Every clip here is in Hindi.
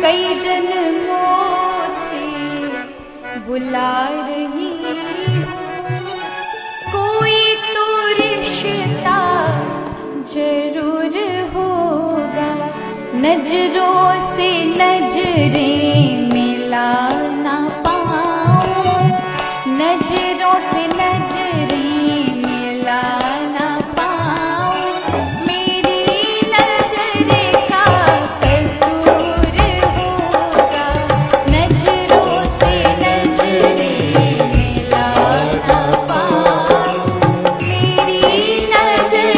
कई जन्मों से बुला रही हूँ, कोई तो रिश्ता जरूर होगा, नजरों से नजरें मिला ना पाऊं, नजरों से नजरें मिला ना पाऊं, मेरी नजर का कसूर होगा, नजरों से नजरें मिला ना पाऊं, मेरी नजर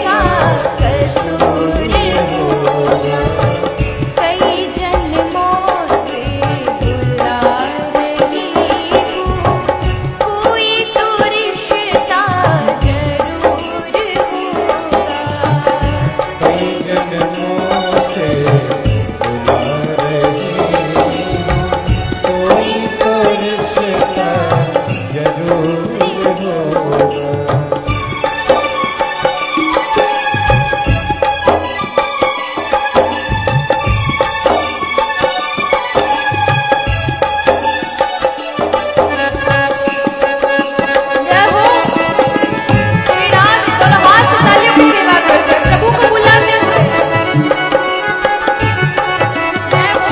का कसूर होगा, कई जन्मों से बुला रही हूँ, कोई तो रिश्ता जरूर होगा। कई जन्मों से बुला रही हूँ, कोई तो रिश्ता जरूर होगा। जय हो श्री राज, दोनों हाथ से तालियों की सेवा करते हुए, प्रभु को बुलाते हुए। जय हो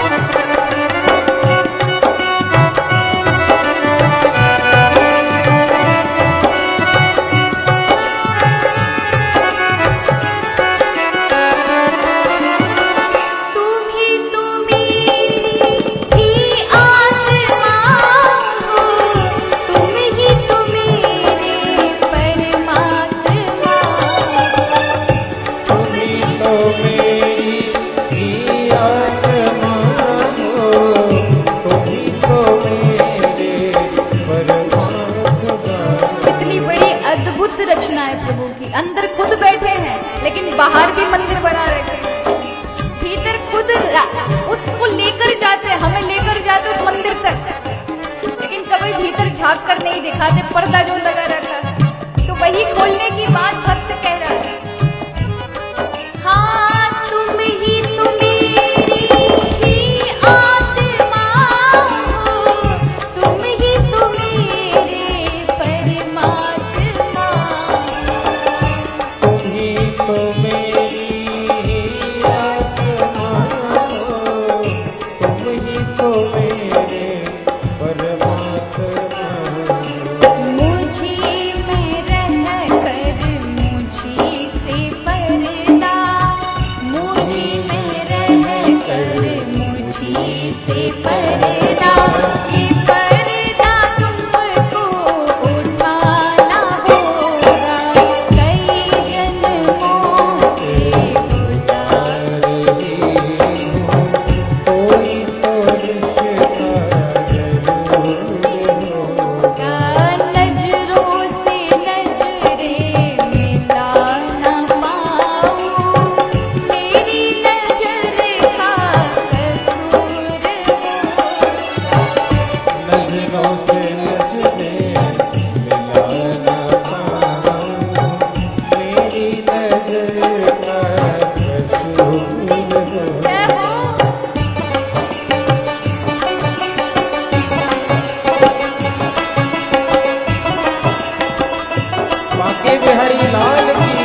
तुम ही तो मेरी ही आत्मा हो, तुम ही तो मेरे परमात्मा हो, तुम ही तो मेरी ही आत्मा हो, तुम ही तो मेरे परमात्मा। इतनी बड़ी अद्भुत रचना है प्रभु की, अंदर खुद बैठे हैं लेकिन बाहर भी मंदिर बना रखे हैं, भीतर खुद उसको लेकर जाते, हमें लेकर जाते उस मंदिर तक, लेकिन कभी भीतर झांक कर नहीं दिखाते, पर्दा जो लगा रखा है, तो वही खोलने की बात भक्त कह रहा है। हाँ तुम ही तो मेरी ही आत्मा हो, तुम ही तो मेरे परमात्मा हो, तुम ही तो मेरी आत्मा हो, तुम ही तो मेरे परमात्मा हो। मुझी में रह कर मुझी से पर्दा, मुझी में रह कर मुझी से पर्दा, ये पर्दा तुमको उठाना होगा, कई जन्मों से बुला कोई तो रिश्ता जरूर होगा। नजरों से नजरें मिला ना पाऊं, मेरी नजर का कसूर होगा, नजरों से नजरें मिला ना पाऊं, मेरी नजर का कसूर होगा। जय हो बांके बिहारी लाल की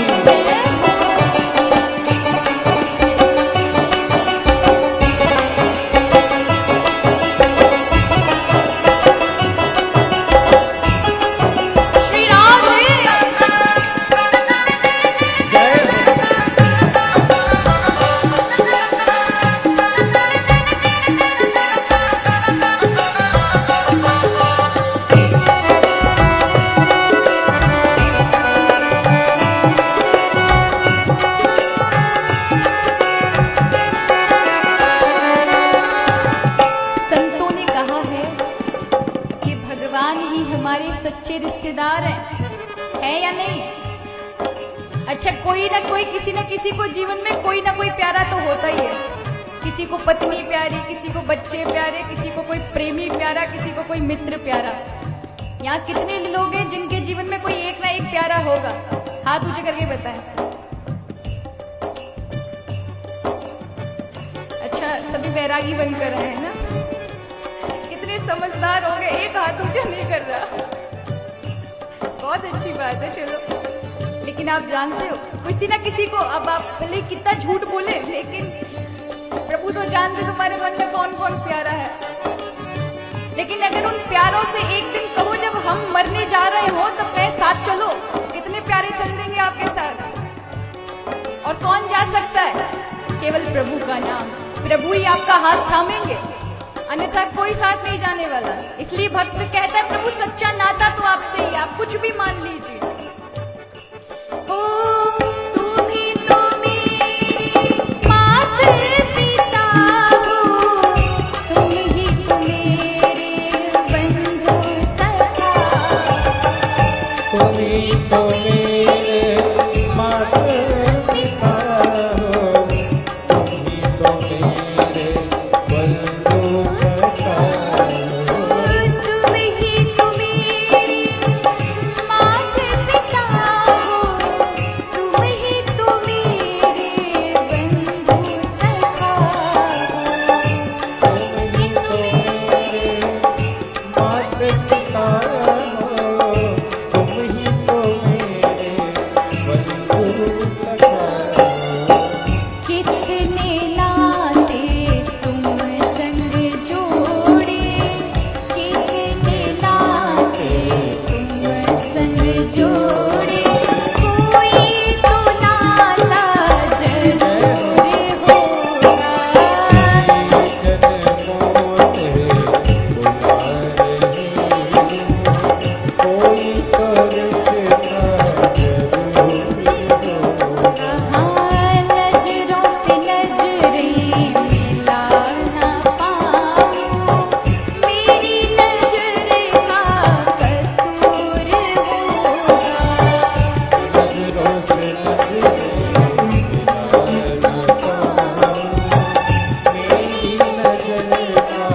श्री राम जय हो। संतों ने कहा है कि भगवान ही हमारे सच्चे रिश्तेदार हैं, है या नहीं? अच्छा, कोई ना कोई किसी न किसी को जीवन में कोई ना कोई प्यारा तो होता ही है, किसी को पत्नी प्यारी, किसी को बच्चे प्यारे, किसी को कोई प्रेमी प्यारा, किसी को कोई मित्र प्यारा। यहाँ कितने लोग हैं जिनके जीवन में कोई एक ना एक प्यारा होगा? हाथ ऊंचे करके बताएं। अच्छा, सभी बैरागी बनकर आए हैं ना। कितने समझदार हो गए, एक हाथ ऊंचा नहीं कर रहा। बहुत अच्छी बात है। चलो, लेकिन आप जानते हो किसी ना किसी को, अब आप भले कितना झूठ बोले, लेकिन प्रभु तो जानते तुम्हारे मन में कौन कौन प्यारा है। लेकिन अगर उन प्यारों से एक दिन कहो जब हम मरने जा रहे हो तब मैं साथ चलो, कितने प्यारे चल देंगे आपके साथ। और कौन जा सकता है? केवल प्रभु का नाम, प्रभु ही आपका हाथ थामेंगे, अन्यथा कोई साथ नहीं जाने वाला। इसलिए भक्त कहता है प्रभु सच्चा नाता तो आपसे ही, आप कुछ भी मान लीजिए। ओ तुम ही तो मेरे माता पिता हो, तुम ही तो मेरे बंधु सखा, तुम ही तो मेरे माता पिता हो, तुम ही तो मेरे बंधु सखा हो। तुम ही तो मेरे माता पिता हो, तुम ही तो मेरे बंधु सखा हो। तुम ही तो मेरे माता पिता हो, तुम ही तो मेरे बंधु सखा हो। कितने नाते तुम संग जोड़े, कितने नाते तुम संग जोड़े, कोई तो नाता जरूर होगा। जन्मों से बुला रही हूँ, कोई तो रिश्ता जरूरी होगा। कहाँ नजरों से नजरें मिला ना पाऊं, मेरी नजर का कसूर होगा। नजरों से नजरें मिला ना पाऊं, मेरी नजर का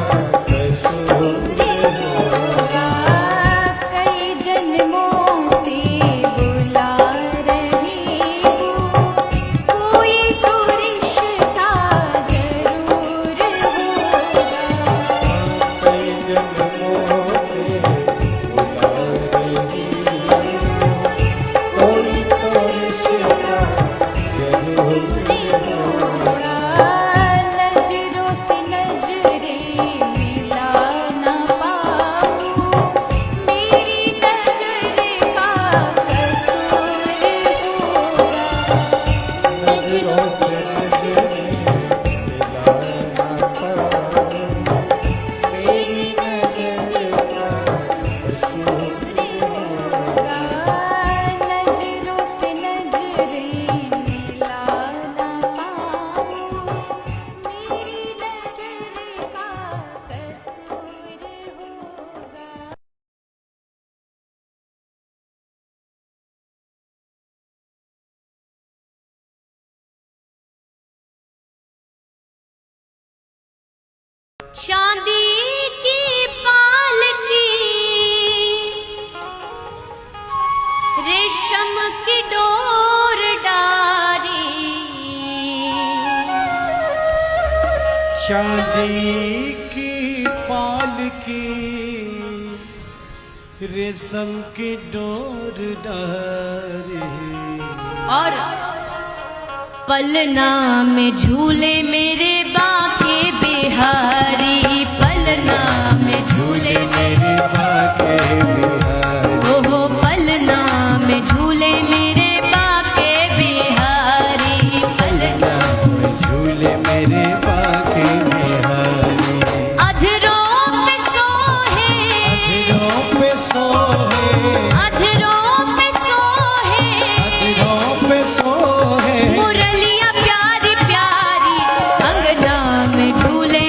कसूर होगा। कई जन्मों से बुला रही हूँ, कोई तो रिश्ता जरूर होगा। कई जन्मों से बुला रही हूँ, कोई तो रिश्ता जरूरी होगा। नजरों से नजरें मिला ना पाऊं, मेरी नजर का कसूर होगा। नजरों से नजरें मिला ना पाऊं, मेरी नजर का कसूर होगा। नजरों से नजरें मिला ना पाऊं, मेरी नजर का कसूर होगा। चांदी की पालकी, रेशम की डोर डारी, चांदी की पालकी, रेशम की डोर डारी, और पलना में झूले मेरे बाके बिहारी, पलना में झूले मेरे बाके बिहारी, हो पलना में झूले मेरे बाके बिहारी, पलना झूले मेरे बाके बिहारी। अधरों पे सोहे, अधरों पे सोहे, अधरों पे सोहे, अधरों पे सोहे, मुरलिया प्यारी प्यारी, अंगना में झूले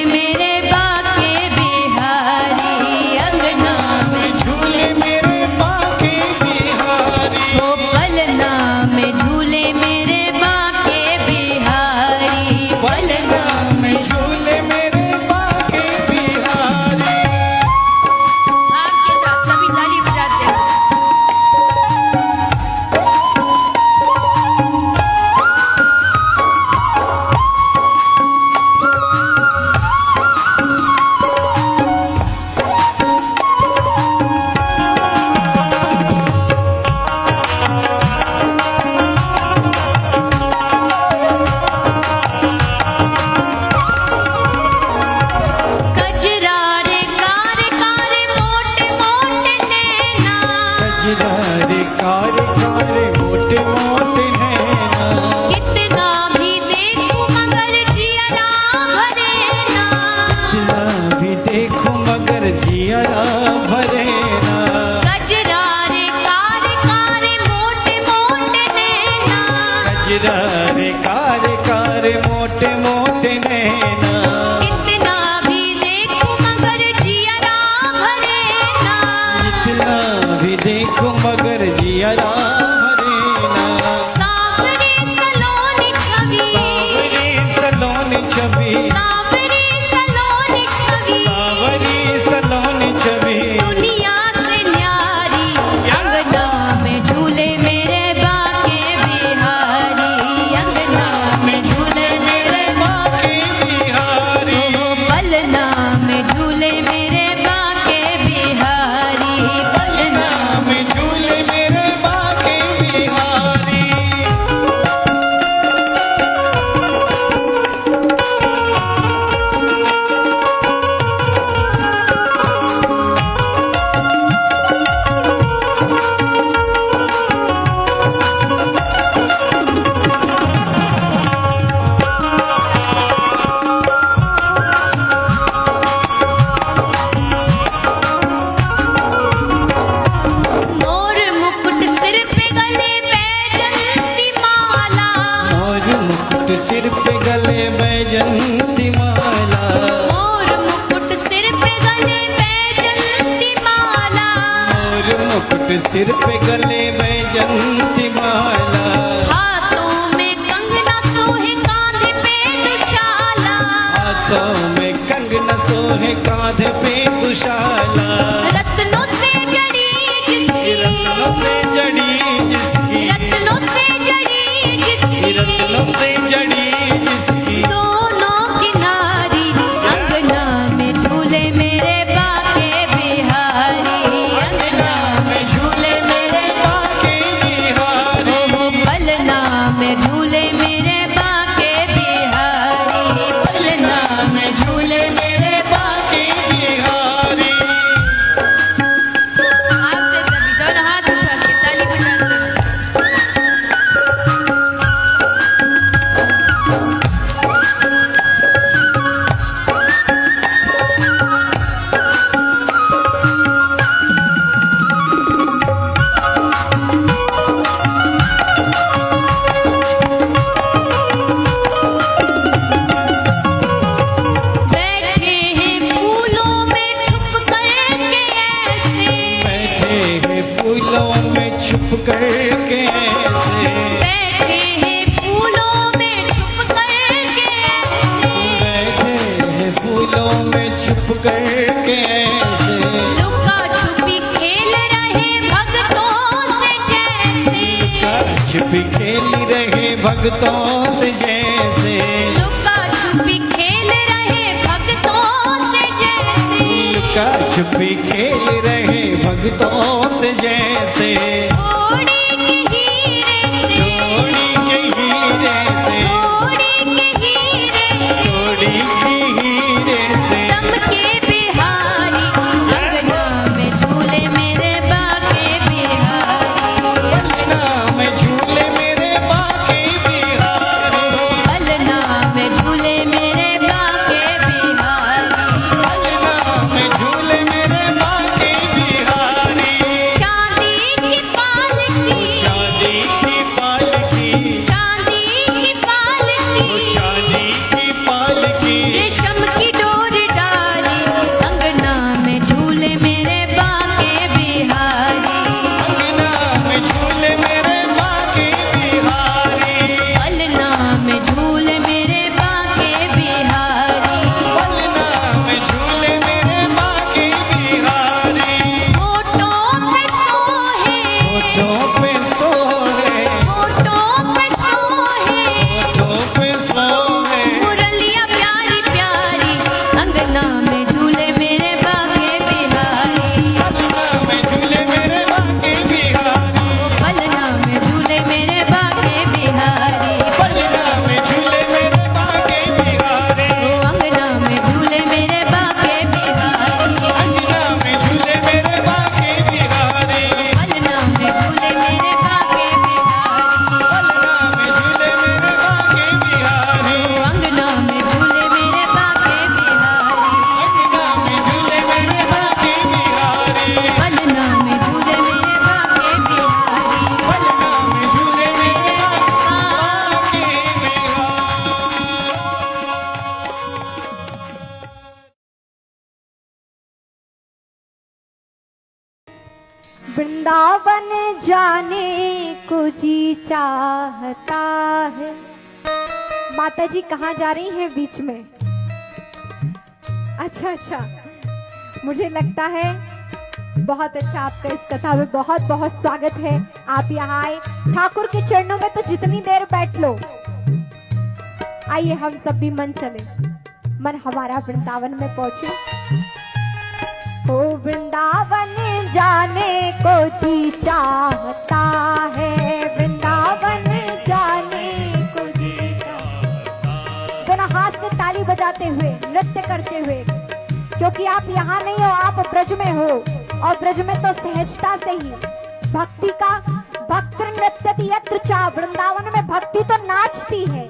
सिर पे गले में जंती माला, हाथों में कंगना सोहे कांधे पे दुशाला, हाथों में कंगना सोहे कांधे पे दुशाला, रत्नों से जड़ी जिसकी, रत्नों से जड़ी जिसकी, रत्नों से जड़ी जिसकी, रत्नों से जड़ी जिसकी, दोनों किनारी अंगना में झूले मेरे बाके बिहारी, अंगना में झूले मेरे बाके बिहारी, ओ पलना में झूले मेरे बाके बिहारी, पलना में झूले मेरे बाके बिहारी। आपसे सभी दोनों हाथ उठा के ताली बजाते हैं। बैठे हैं फूलों में छुप करके ऐसे, बैठे हैं फूलों में छुप करके ऐसे, बैठे हैं फूलों में छुप करके ऐसे, बैठे हैं फूलों में छुप करके ऐसे, लुका छुपी खेल रहे भक्तों से जैसे, छिपी खेली रहे भक्तों से जैसे, लुका छुपी खेल रहे भक्तों से जैसे, लुका छुपी खेल रहे भक्तों से जैसे, थोड़ी के हीरे से, थोड़ी के हीरे से, थोड़ी के हीरे से, थोड़ी की हीरे से, दमके बिहारी, अंगना में झूले मेरे बाके बिहारी, अंगना में झूले मेरे बाके बिहारी, पलना में झूले मेरे बाके बिहारी, अंगना में झूले मेरे बाके बिहारी, चांदी की पालकी, चांदी की पालकी, चांदी की पालकी, चांदी की पालकी, रेशम की डोर डाली, अंगना में झूले मेरे बाके बिहारी, अंगना में झूले मेरे बाके बिहारी, पलना में झूले मेरे बाके बिहारी, पलना में झूले मेरे बाके बिहारी, होठों पे सोहे, होठों पे सोहे, होठों पे सोहे, होठों पे सोहे, मुरलिया प्यारी प्यारी, अंगना में झूले मेरे बाके बिहारी, अंगना में झूले मेरे बाके बिहारी, पलना में झूले मेरे बाके बिहारी, पलना में झूले मेरे बाके बिहारी, अंगना में झूले मेरे बाके बिहारी, अंगना में झूले मेरे बाके बिहारी, पलना में झूले मेरे बाके बिहारी, पलना में झूले मेरे बाके बिहारी, अंगना में झूले मेरे बाके बिहारी, अंगना में झूले मेरे बाके बिहारी, पलना में झूले मेरे बाके बिहारी, पलना में झूले मेरे बाके वृंदावन जाने को जी चाहता है। माता जी कहाँ जा रही हैं बीच में? अच्छा, मुझे लगता है बहुत अच्छा, आपका इस कथा में बहुत बहुत स्वागत है। आप यहाँ आए, ठाकुर के चरणों में तो जितनी देर बैठ लो। आइए हम सब भी मन चले, मन हमारा वृंदावन में पहुंचे। ओ वृंदावन जाने को जी चाहता है, वृंदावन जाने को जी चाहता है। दोनों हाथ से ताली बजाते हुए, नृत्य करते हुए, क्योंकि आप यहाँ नहीं हो, आप ब्रज में हो, और ब्रज में तो सहजता से ही भक्ति का भक्त नृत्यति यत्र चा, वृंदावन में भक्ति तो नाचती है।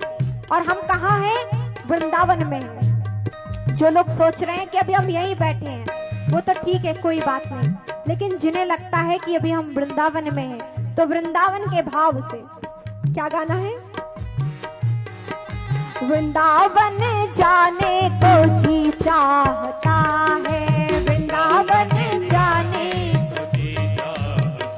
और हम कहाँ हैं? वृंदावन में हैं। जो लोग सोच रहे हैं कि अभी हम यहीं बैठे हैं, वो तो ठीक है, कोई बात नहीं, लेकिन जिन्हें लगता है कि अभी हम वृंदावन में हैं, तो वृंदावन के भाव से क्या गाना है? वृंदावन जाने को जी चाहता है, वृंदावन जाने को जी चाहता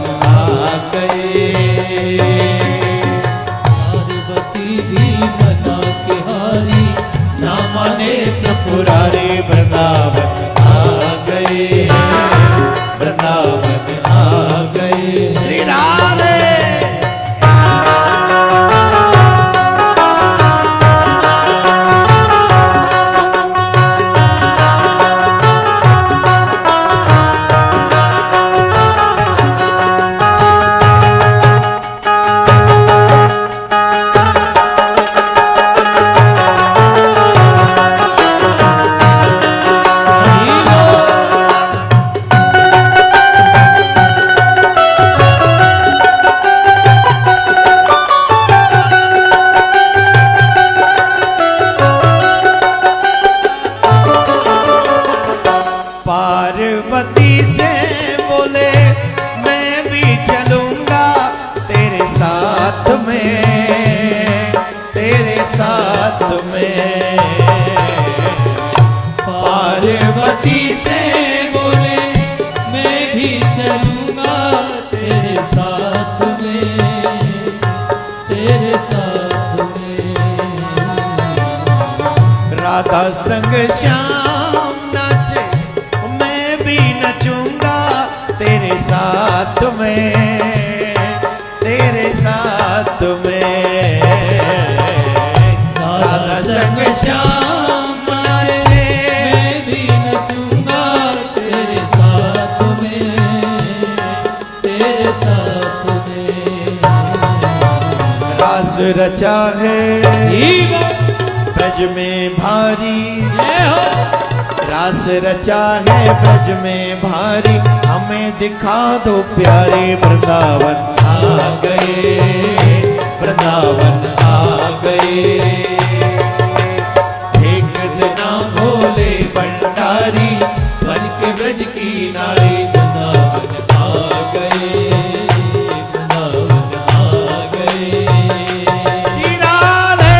आ गए। पार्वती भी मना के हारी, ना माने त्रिपुरारी वृंदावन आ गए, वृंदावन आ गए। श्री राधे। पार्वती से बोले मैं भी चलूंगा तेरे साथ में, तेरे साथ में। पार्वती से बोले मैं भी चलूंगा तेरे साथ में, तेरे साथ में। राधा संग श्याम नाचे मैं भी नचूंगा तेरे साथ में, तेरे साथ में। राधा संग श्याम नाचे मैं भी नचूंगा तेरे साथ में, तेरे साथ में। रास रचा है ब्रज में भारी, जय हो। रास रचा है ब्रज में भारी, हमें दिखा दो प्यारे वृंदावन आ गए, वृंदावन आ गए। एक दिन भोले भंडारी बन के ब्रज की नारी, वृंदावन आ गए, वृंदावन आ गए। श्री राधे।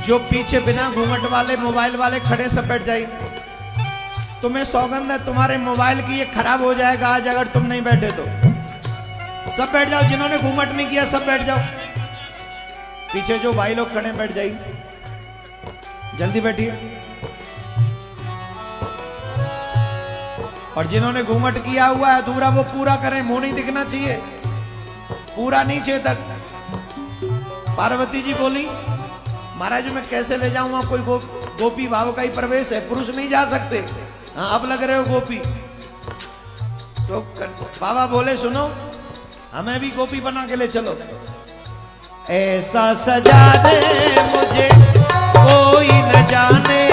जो पीछे बिना घूंघट वाले मोबाइल वाले खड़े सब बैठ जाइए। तुम्हें सौगंध है तुम्हारे मोबाइल की ये खराब हो जाएगा आज अगर तुम नहीं बैठे तो। सब बैठ जाओ, जिन्होंने घूंघट नहीं किया सब बैठ जाओ। पीछे जो भाई लोग खड़े बैठ जाइए, जल्दी बैठिए। और जिन्होंने घूंघट किया हुआ है अधूरा वो पूरा करें, मुंह नहीं दिखना चाहिए, पूरा नीचे तक। पार्वती जी बोली महाराज मैं कैसे ले जाऊं, कोई गोपी भाव का ही प्रवेश है, पुरुष नहीं जा सकते। हाँ अब लग रहे हो गोपी। तो बाबा बोले सुनो हमें भी गोपी बना के ले चलो। ऐसा सजा दे मुझे कोई न जाने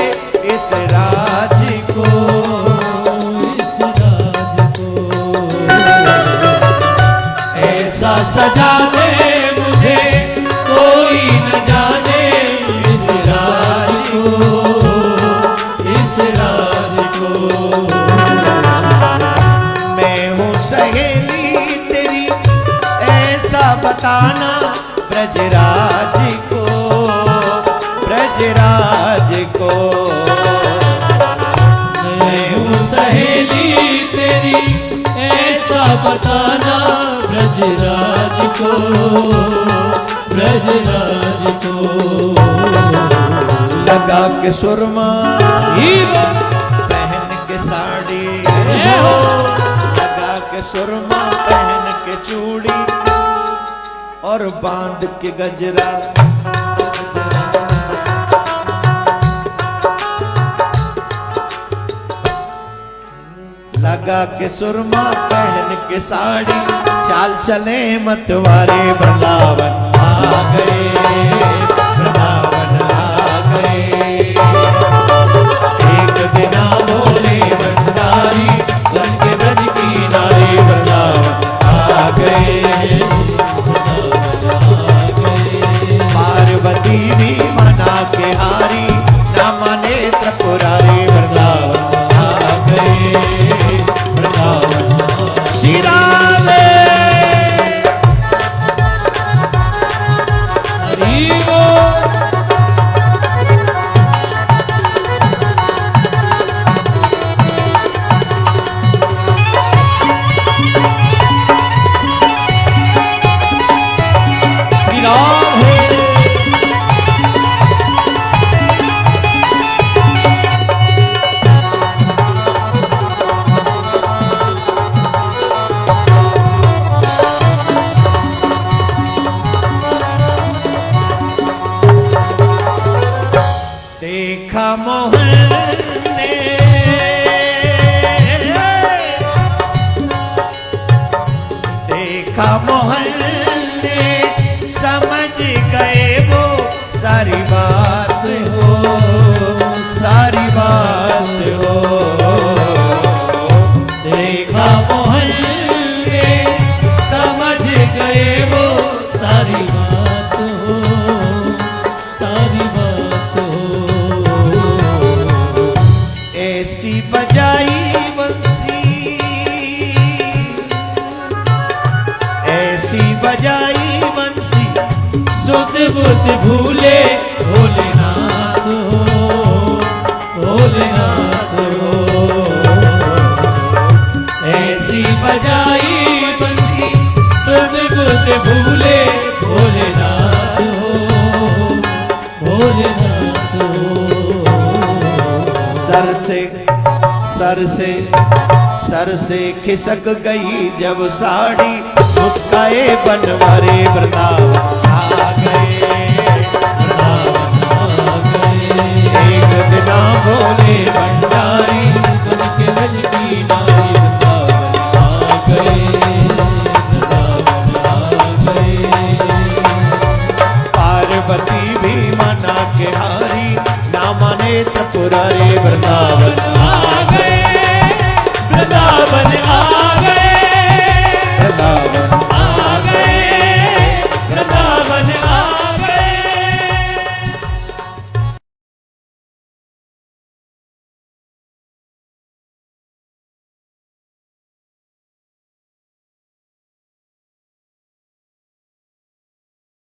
इस राज को, इस राज को। ऐसा सजा दे मुझे कोई न जाने इस राज को, इस राज को। मैं हूँ सहेली तेरी ऐसा बताना ब्रजराज को, ब्रजराज को। मैं हूँ सहेली तेरी ऐसा बताना ब्रजराज को, ब्रजराज को। लगा के सुरमा पहन के साड़ी, लगा के सुरमा पहन के चूड़ी और बांध के गजरा। लगा के सुरमा पहन के साड़ी, चाल चले मतवारे वृंदावन आ गए, वृंदावन आ गए। एक दिन बोले भंडारी बन के गए, वृंदावन आ गए। पार्वती भी मना के हारी, ना माने त्रिपुरारी, वृंदावन आ गए, वृंदावन श्री राम। हरि बोल। श्री राम है। देखा मोहन ने, देखा मोहन ने, समझ गए वो सारी बात हो, सारी बात हो। देखा मोहन ने, समझ गए वो सारी बात हो, सारी बात हो। ऐसी बजाई बंसी, ऐसी बजाई बंसी, सुध बुध भूले भोलेनाथ हो, भोलेनाथ हो। ऐसी बजाई बंसी, सुध बुध भूले भोलेनाथ हो, भोलेनाथ हो। सर से, सर से, सर से खिसक गई जब साड़ी, मुस्काए बनवारे, वृंदावन आ गए, वृंदावन आ गए। एक दिना भोले भंडारी, बन के लज